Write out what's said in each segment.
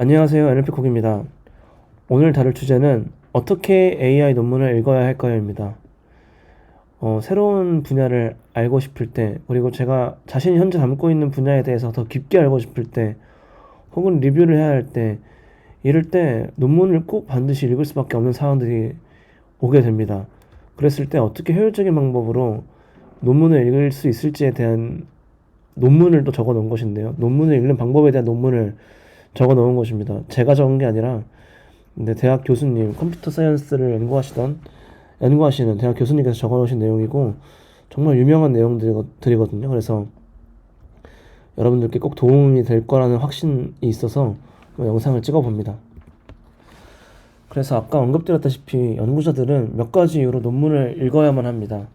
안녕하세요. NLP콕입니다. 오늘 다룰 주제는 어떻게 AI 논문을 읽어야 할까요입니다. 새로운 분야를 알고 싶을 때, 그리고 제가 자신이 현재 담고 있는 분야에 대해서 더 깊게 알고 싶을 때, 혹은 리뷰를 해야 할 때, 이럴 때 논문을 꼭 반드시 읽을 수밖에 없는 상황들이 오게 됩니다. 그랬을 때 어떻게 효율적인 방법으로 논문을 읽을 수 있을지에 대한 논문을 또 적어 놓은 것인데요. 논문을 읽는 방법에 대한 논문을 적어 놓은 것입니다. 제가 적은 게 아니라 근데 대학 교수님, 컴퓨터 사이언스를 연구하시는 대학 교수님께서 적어 놓으신 내용이고 정말 유명한 내용들이거든요. 그래서 여러분들께 꼭 도움이 될 거라는 확신이 있어서 영상을 찍어 봅니다. 그래서 아까 언급드렸다시피 연구자들은 몇 가지 이유로 논문을 읽어야만 합니다.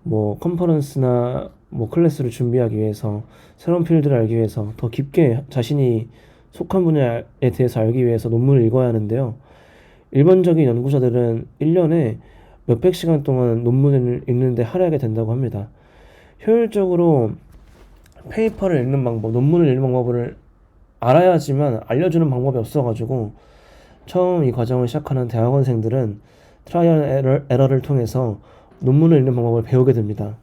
컨퍼런스나 클래스를 준비하기 위해서, 새로운 필드를 알기 위해서, 더 깊게 자신이 속한 분야에 대해서 알기 위해서 논문을 읽어야 하는데요. 일반적인 연구자들은 1년에 몇백 시간 동안 논문을 읽는데 할애하게 된다고 합니다. 효율적으로 페이퍼를 읽는 방법, 논문을 읽는 방법을 알아야지만 알려주는 방법이 없어가지고 처음 이 과정을 시작하는 대학원생들은 트라이얼 에러를 통해서 논문을 읽는 방법을 배우게 됩니다.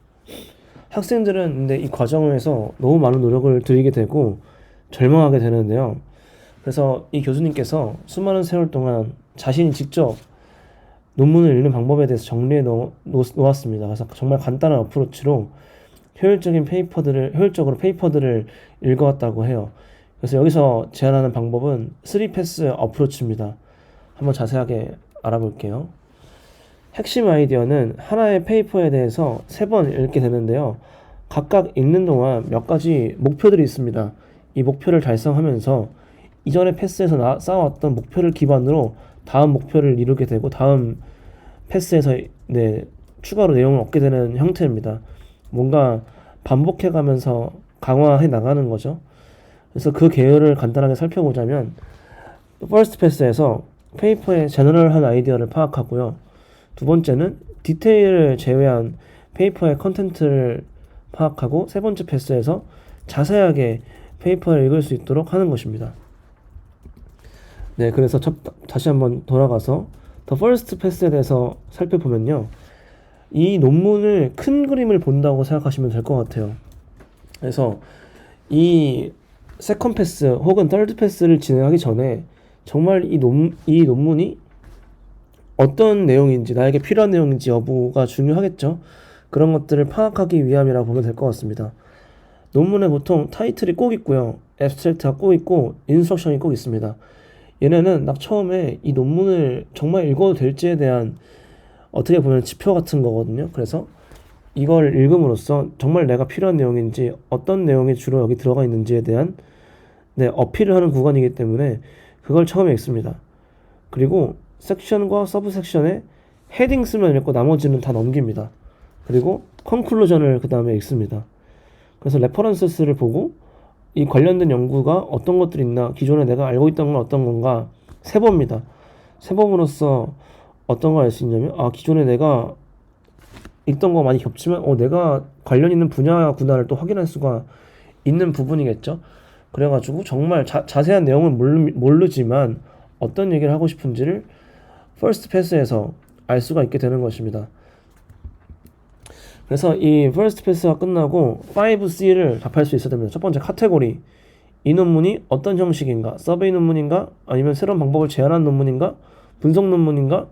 학생들은 근데 이 과정에서 너무 많은 노력을 들이게 되고 절망하게 되는데요. 그래서 이 교수님께서 수많은 세월 동안 자신이 직접 논문을 읽는 방법에 대해서 정리해 놓았습니다. 그래서 정말 간단한 어프로치로 효율적으로 페이퍼들을 읽어왔다고 해요. 그래서 여기서 제안하는 방법은 3패스 어프로치입니다. 한번 자세하게 알아볼게요. 핵심 아이디어는 하나의 페이퍼에 대해서 3번 읽게 되는데요. 각각 읽는 동안 몇 가지 목표들이 있습니다. 이 목표를 달성하면서 이전에 패스에서 쌓아왔던 목표를 기반으로 다음 목표를 이루게 되고 다음 패스에서 추가로 내용을 얻게 되는 형태입니다. 뭔가 반복해가면서 강화해 나가는 거죠. 그래서 그 계열을 간단하게 살펴보자면 퍼스트 패스에서 페이퍼의 제너럴한 아이디어를 파악하고요. 두 번째는 디테일을 제외한 페이퍼의 컨텐츠를 파악하고 세 번째 패스에서 자세하게 페이퍼를 읽을 수 있도록 하는 것입니다. 그래서 다시 한번 돌아가서 더 퍼스트 패스에 대해서 살펴보면요. 이 논문을 큰 그림을 본다고 생각하시면 될 것 같아요. 그래서 이 세컨 패스 혹은 털드 패스를 진행하기 전에 정말 이 논문이 어떤 내용인지, 나에게 필요한 내용인지 여부가 중요하겠죠. 그런 것들을 파악하기 위함이라고 보면 될 것 같습니다. 논문에 보통 타이틀이 꼭 있고요. 애브스트랙트가 꼭 있고 인스트럭션이 꼭 있습니다. 얘네는 딱 처음에 이 논문을 정말 읽어도 될지에 대한 어떻게 보면 지표 같은 거거든요. 그래서 이걸 읽음으로써 정말 내가 필요한 내용인지, 어떤 내용이 주로 여기 들어가 있는지에 대한 어필을 하는 구간이기 때문에 그걸 처음에 읽습니다. 그리고 섹션과 서브 섹션에 헤딩스만 읽고 나머지는 다 넘깁니다. 그리고 컨클루전을 그 다음에 읽습니다. 그래서 레퍼런스를 보고 이 관련된 연구가 어떤 것들이 있나, 기존에 내가 알고 있던 건 어떤 건가 세봅니다. 세봄으로써 어떤 걸 알 수 있냐면 기존에 내가 읽던 거 많이 겹치면 내가 관련 있는 분야구나를 또 확인할 수가 있는 부분이겠죠. 그래가지고 정말 자세한 내용은 모르지만 어떤 얘기를 하고 싶은지를 퍼스트 패스에서 알 수가 있게 되는 것입니다. 그래서 이 퍼스트 패스가 끝나고 5C를 답할 수 있어야 됩니다. 첫 번째 카테고리, 이 논문이 어떤 형식인가, 서베이 논문인가, 아니면 새로운 방법을 제안한 논문인가, 분석 논문인가,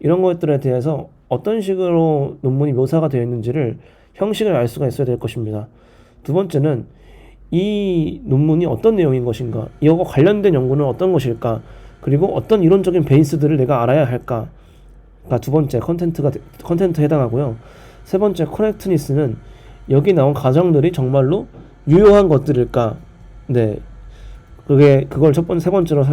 이런 것들에 대해서 어떤 식으로 논문이 묘사가 되어 있는지를 형식을 알 수가 있어야 될 것입니다. 두 번째는 이 논문이 어떤 내용인 것인가, 이와 관련된 연구는 어떤 것일까, 그리고 어떤 이론적인 베이스들을 내가 알아야 할까가 두 번째 컨텐트에 해당하고요. 세 번째 커넥트니스는 여기 나온 가정들이 정말로 유효한 것들일까, 그걸 세 번째로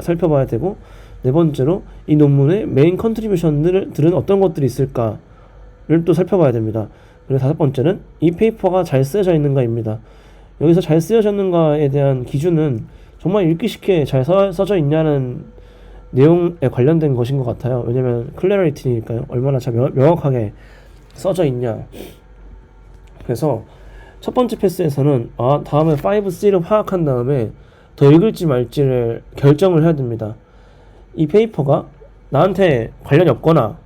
살펴봐야 되고, 네 번째로 이 논문의 메인 컨트리뷰션들은 어떤 것들이 있을까를 또 살펴봐야 됩니다. 그리고 다섯 번째는 이 페이퍼가 잘 쓰여져 있는가입니다. 여기서 잘 쓰여졌는가에 대한 기준은 정말 읽기 쉽게 잘 써져 있냐는 내용에 관련된 것인 것 같아요. 왜냐면 클래리티니까요. 얼마나 잘 명확하게 써져 있냐. 그래서 첫 번째 패스에서는 다음에 5C를 파악한 다음에 더 읽을지 말지를 결정을 해야 됩니다. 이 페이퍼가 나한테 관련이 없거나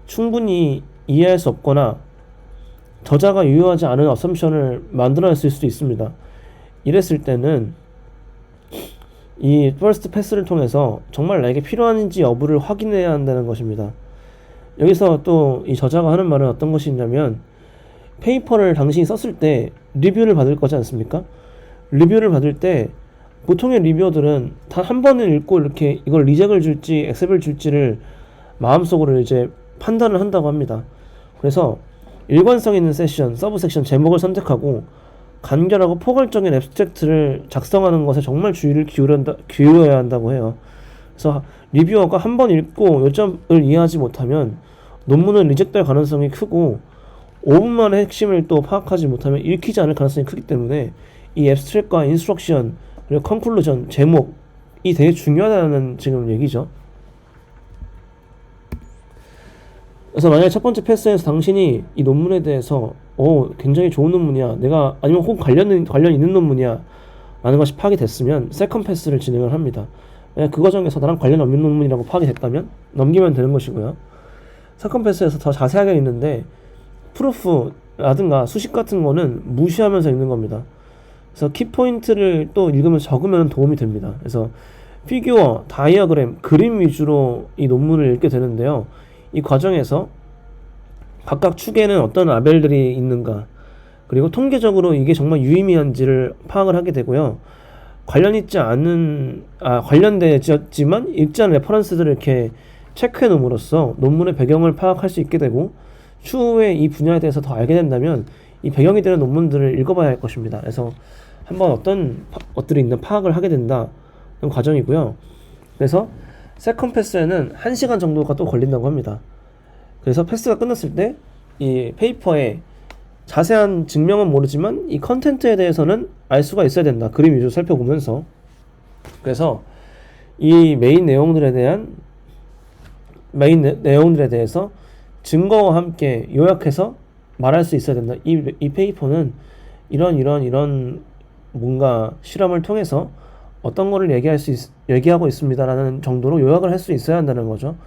충분히 이해할 수 없거나 저자가 유효하지 않은 어썸션을 만들어냈을 수도 있습니다. 이랬을 때는 이 퍼스트 패스를 통해서 정말 나에게 필요한지 여부를 확인해야 한다는 것입니다. 여기서 또 이 저자가 하는 말은 어떤 것이냐면, 페이퍼를 당신이 썼을 때 리뷰를 받을 거지 않습니까? 리뷰를 받을 때 보통의 리뷰어들은 단 한 번을 읽고 이렇게 이걸 리젝을 줄지 액셉을 줄지를 마음속으로 이제 판단을 한다고 합니다. 그래서 일관성 있는 세션, 서브 섹션 제목을 선택하고 간결하고 포괄적인 앱스트랙트를 작성하는 것에 정말 주의를 기울여야 한다고 해요. 그래서 리뷰어가 한 번 읽고 요점을 이해하지 못하면 논문은 리젝될 가능성이 크고 5분 만에 핵심을 또 파악하지 못하면 읽히지 않을 가능성이 크기 때문에 이 앱스트랙과 인스트럭션 그리고 컨클루전, 제목이 되게 중요하다는 지금 얘기죠. 그래서 만약에 첫 번째 패스에서 당신이 이 논문에 대해서 굉장히 좋은 논문이야, 내가 아니면 혹 관련 있는 논문이야 라는 것이 파악이 됐으면 세컨 패스를 진행을 합니다. 그 과정에서 나랑 관련 없는 논문이라고 파악이 됐다면 넘기면 되는 것이고요. 세컨 패스에서 더 자세하게 읽는데 프루프라든가 수식 같은 거는 무시하면서 읽는 겁니다. 그래서 키포인트를 또 읽으면서 적으면 도움이 됩니다. 그래서 피규어, 다이어그램, 그림 위주로 이 논문을 읽게 되는데요. 이 과정에서 각각 축에는 어떤 라벨들이 있는가, 그리고 통계적으로 이게 정말 유의미한지를 파악을 하게 되고요. 관련되었지만 읽지 않은 레퍼런스들을 이렇게 체크해 놓음으로써 논문의 배경을 파악할 수 있게 되고, 추후에 이 분야에 대해서 더 알게 된다면 이 배경이 되는 논문들을 읽어봐야 할 것입니다. 그래서 한번 어떤 것들이 있는 파악을 하게 된다는 과정이고요. 그래서 세컨 패스에는 1시간 정도가 또 걸린다고 합니다. 그래서 패스가 끝났을 때 이 페이퍼에 자세한 증명은 모르지만 이 컨텐츠에 대해서는 알 수가 있어야 된다. 그림 위주로 살펴보면서. 그래서 이 메인 내용들에 대해서 증거와 함께 요약해서 말할 수 있어야 된다. 이 페이퍼는 이런 뭔가 실험을 통해서 어떤 거를 얘기하고 있습니다라는 정도로 요약을 할 수 있어야 한다는 거죠.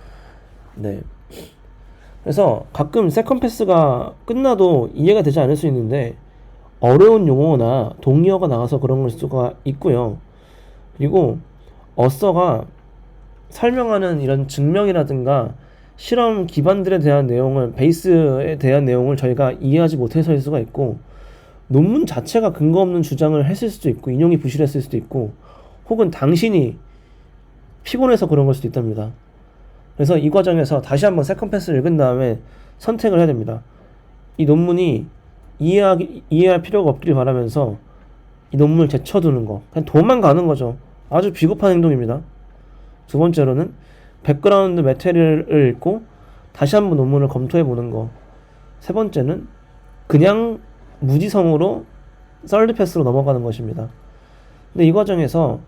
네. 그래서 가끔 세컨 패스가 끝나도 이해가 되지 않을 수 있는데 어려운 용어나 동의어가 나와서 그런 걸 수가 있고요. 그리고 어서가 설명하는 이런 증명이라든가 실험 기반들에 대한 내용을, 베이스에 대한 내용을 저희가 이해하지 못해서일 수가 있고, 논문 자체가 근거 없는 주장을 했을 수도 있고, 인용이 부실했을 수도 있고, 혹은 당신이 피곤해서 그런 걸 수도 있답니다. 그래서 이 과정에서 다시 한번 세컨 패스를 읽은 다음에 선택을 해야 됩니다. 이 논문이 이해할 필요가 없기를 바라면서 이 논문을 제쳐두는 거, 그냥 도망가는 거죠. 아주 비겁한 행동입니다. 두 번째로는 백그라운드 매테리얼을 읽고 다시 한번 논문을 검토해 보는 거. 세 번째는 그냥 무지성으로 썰드 패스로 넘어가는 것입니다. 근데 이 과정에서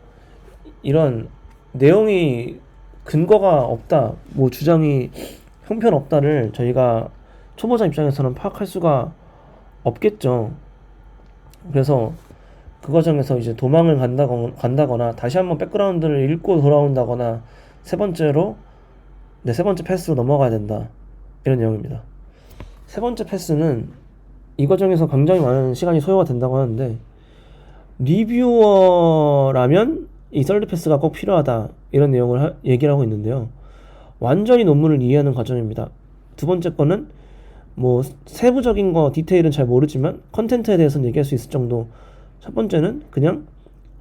이런 내용이 근거가 없다, 뭐 주장이 형편없다를 저희가 초보자 입장에서는 파악할 수가 없겠죠. 그래서 그 과정에서 이제 도망을 간다거나 다시 한번 백그라운드를 읽고 돌아온다거나 세 번째 패스로 넘어가야 된다, 이런 내용입니다. 세 번째 패스는 이 과정에서 굉장히 많은 시간이 소요가 된다고 하는데, 리뷰어라면 이 썰드 패스가 꼭 필요하다, 이런 내용을 얘기를 하고 있는데요. 완전히 논문을 이해하는 과정입니다. 두 번째 거는 뭐 세부적인 거 디테일은 잘 모르지만 컨텐츠에 대해서는 얘기할 수 있을 정도. 첫 번째는 그냥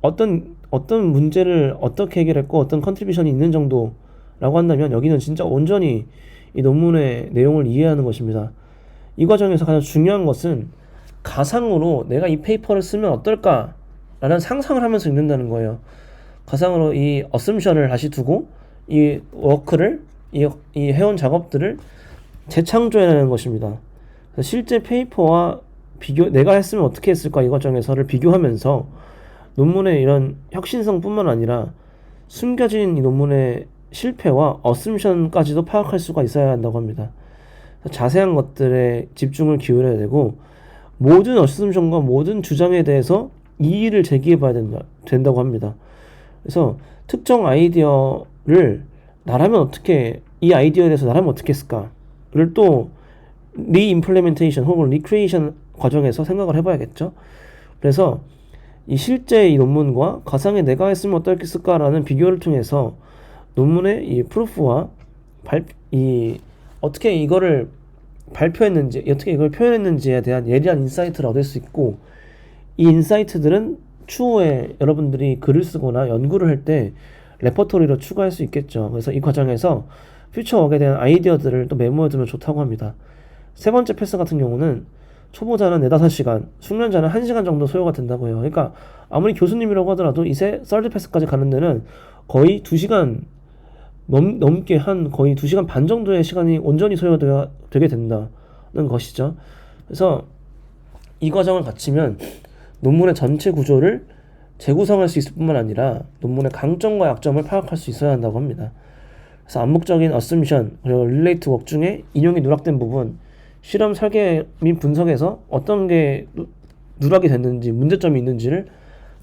어떤 문제를 어떻게 해결했고 어떤 컨트리뷰션이 있는 정도라고 한다면, 여기는 진짜 온전히 이 논문의 내용을 이해하는 것입니다. 이 과정에서 가장 중요한 것은 가상으로 내가 이 페이퍼를 쓰면 어떨까라는 상상을 하면서 읽는다는 거예요. 가상으로 이 어썸션을 다시 두고 이 워크를, 이 해온 작업들을 재창조해내는 것입니다. 실제 페이퍼와 내가 했으면 어떻게 했을까, 이 과정에서를 비교하면서 논문의 이런 혁신성뿐만 아니라 숨겨진 이 논문의 실패와 어썸션까지도 파악할 수가 있어야 한다고 합니다. 자세한 것들에 집중을 기울여야 되고, 모든 어썸션과 모든 주장에 대해서 이의를 제기해봐야 된다고 합니다. 그래서 특정 아이디어를 나라면 어떻게 이 아이디어에 대해서 나라면 어떻게 했을까를 또 리임플레멘테이션 혹은 리크리에이션 과정에서 생각을 해봐야겠죠. 그래서 이 실제 이 논문과 가상의 내가 했으면 어떻겠을까라는 비교를 통해서 논문의 이 프루프와 이 어떻게 이거를 발표했는지 어떻게 이걸 표현했는지에 대한 예리한 인사이트를 얻을 수 있고, 이 인사이트들은 추후에 여러분들이 글을 쓰거나 연구를 할 때 레퍼토리로 추가할 수 있겠죠. 그래서 이 과정에서 퓨처웍에 대한 아이디어들을 또 메모해두면 좋다고 합니다. 세 번째 패스 같은 경우는 초보자는 4-5시간, 숙련자는 1시간 정도 소요가 된다고 해요. 그러니까 아무리 교수님이라고 하더라도 이제 서드 패스까지 가는 데는 거의 2시간 넘게 한 거의 2시간 반 정도의 시간이 온전히 소요가 되게 된다는 것이죠. 그래서 이 과정을 거치면 논문의 전체 구조를 재구성할 수 있을 뿐만 아니라 논문의 강점과 약점을 파악할 수 있어야 한다고 합니다. 그래서 암묵적인 assumption 그리고 relate work 중에 인용이 누락된 부분, 실험 설계 및 분석에서 어떤 게 누락이 됐는지 문제점이 있는지를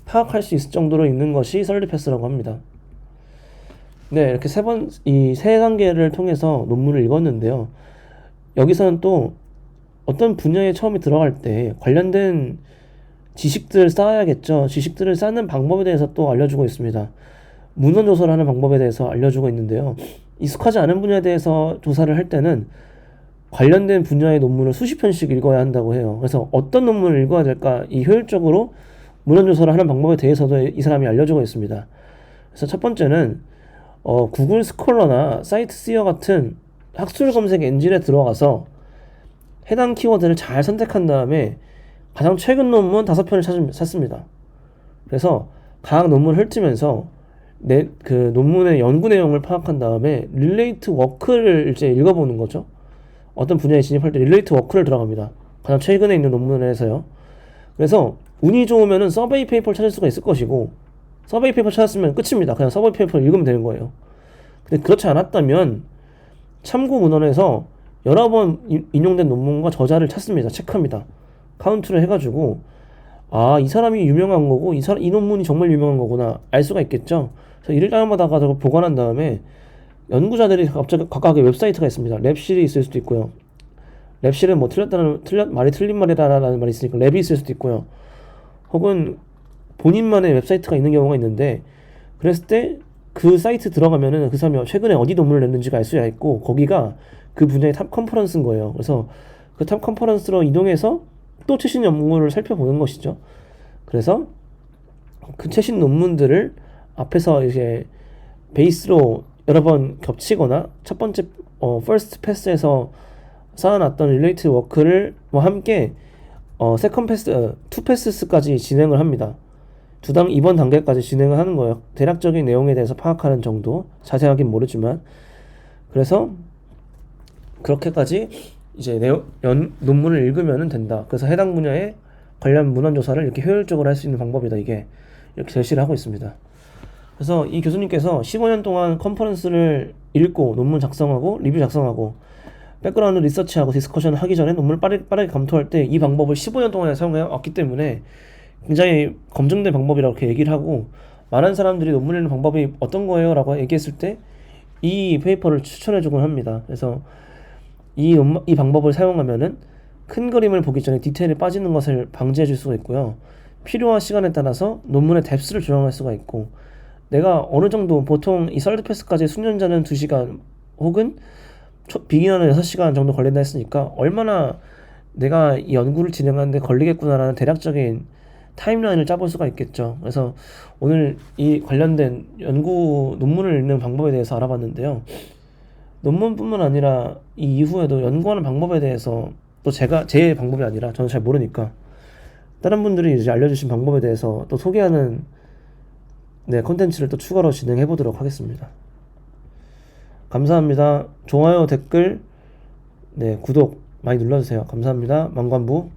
파악할 수 있을 정도로 읽는 것이 설리 패스라고 합니다. 네, 이렇게 이 세 단계를 통해서 논문을 읽었는데요. 여기서는 또 어떤 분야에 처음에 들어갈 때 관련된 지식들을 쌓아야겠죠. 지식들을 쌓는 방법에 대해서 또 알려주고 있습니다. 문헌 조사를 하는 방법에 대해서 알려주고 있는데요. 익숙하지 않은 분야에 대해서 조사를 할 때는 관련된 분야의 논문을 수십 편씩 읽어야 한다고 해요. 그래서 어떤 논문을 읽어야 될까, 이 효율적으로 문헌 조사를 하는 방법에 대해서도 이 사람이 알려주고 있습니다. 그래서 첫 번째는 구글 스콜러나 사이트시어 같은 학술 검색 엔진에 들어가서 해당 키워드를 잘 선택한 다음에 가장 최근 논문 5편을 찾습니다. 그래서 각 논문을 훑으면서 그 논문의 연구 내용을 파악한 다음에 릴레이트 워크를 이제 읽어보는 거죠. 어떤 분야에 진입할 때 릴레이트 워크를 들어갑니다. 가장 최근에 있는 논문에서요. 그래서 운이 좋으면은 서베이 페이퍼를 찾을 수가 있을 것이고, 서베이 페이퍼 찾았으면 끝입니다. 그냥 서베이 페이퍼를 읽으면 되는 거예요. 근데 그렇지 않았다면 참고 문헌에서 여러 번 인용된 논문과 저자를 찾습니다. 체크합니다. 카운트를 해가지고 이 사람이 유명한 거고 이 논문이 정말 유명한 거구나 알 수가 있겠죠. 그래서 일달마다 가서 보관한 다음에 연구자들이 갑자기 각각의 웹사이트가 있습니다. 랩실이 있을 수도 있고요. 랩실은 뭐 말이 틀린 말이라는 말이 있으니까 랩이 있을 수도 있고요. 혹은 본인만의 웹사이트가 있는 경우가 있는데, 그랬을 때 그 사이트 들어가면은 그 사람이 최근에 어디 논문을 냈는지가 알 수가 있고, 거기가 그 분야의 탑 컨퍼런스인 거예요. 그래서 그 탑 컨퍼런스로 이동해서 또 최신 연구를 살펴보는 것이죠. 그래서 그 최신 논문들을 앞에서 이제 베이스로 여러 번 겹치거나 첫 번째 퍼스트 패스에서 쌓아놨던 릴레이트 워크를 함께 세컨 패스, 투 패스까지 진행을 합니다. 2번 단계까지 진행을 하는 거예요. 대략적인 내용에 대해서 파악하는 정도, 자세하긴 모르지만. 그래서 그렇게까지 이제 논문을 읽으면 된다. 그래서 해당 분야에 관련 문헌 조사를 이렇게 효율적으로 할 수 있는 방법이다. 이게 이렇게 제시를 하고 있습니다. 그래서 이 교수님께서 15년 동안 컨퍼런스를 읽고 논문 작성하고 리뷰 작성하고 백그라운드 리서치하고 디스커션을 하기 전에 논문을 빠르게 검토할 때 이 방법을 15년 동안 사용해 왔기 때문에 굉장히 검증된 방법이라고 이렇게 얘기를 하고, 많은 사람들이 논문 읽는 방법이 어떤 거예요? 라고 얘기했을 때 이 페이퍼를 추천해주곤 합니다. 그래서 이 방법을 사용하면은 큰 그림을 보기 전에 디테일에 빠지는 것을 방지해 줄 수가 있고요. 필요한 시간에 따라서 논문의 뎁스를 조정할 수가 있고, 내가 어느 정도 보통 이 설드 패스까지 숙련자는 2시간 혹은 비기너는 6시간 정도 걸린다 했으니까 얼마나 내가 이 연구를 진행하는데 걸리겠구나라는 대략적인 타임라인을 짜볼 수가 있겠죠. 그래서 오늘 이 관련된 연구 논문을 읽는 방법에 대해서 알아봤는데요. 논문뿐만 아니라 이 이후에도 연구하는 방법에 대해서 또 제 방법이 아니라 저는 잘 모르니까 다른 분들이 이제 알려주신 방법에 대해서 또 소개하는 콘텐츠를 또 추가로 진행해 보도록 하겠습니다. 감사합니다. 좋아요, 댓글, 구독 많이 눌러주세요. 감사합니다. 만관부.